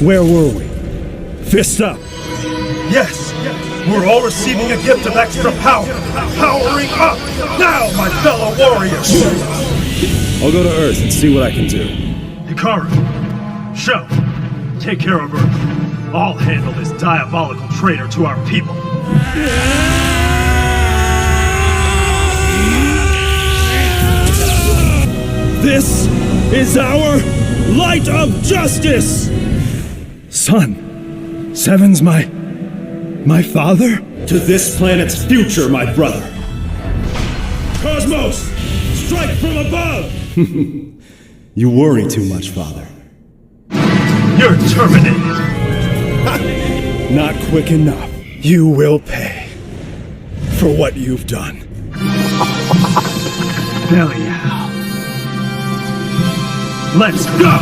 Where were we? Fist up. Yes! We're all receiving a gift of extra power! Powering up! Now, my fellow warriors! I'll go to Earth and see what I can do. Hikaru, Sho, take care of Earth. I'll handle this diabolical traitor to our people. This is our light of justice! Son, Seven's my father? To this planet's future, my brother. Cosmos! Strike from above! You worry too much, father. You're terminated! Not quick enough. You will pay for what you've done. Hell yeah. Let's go!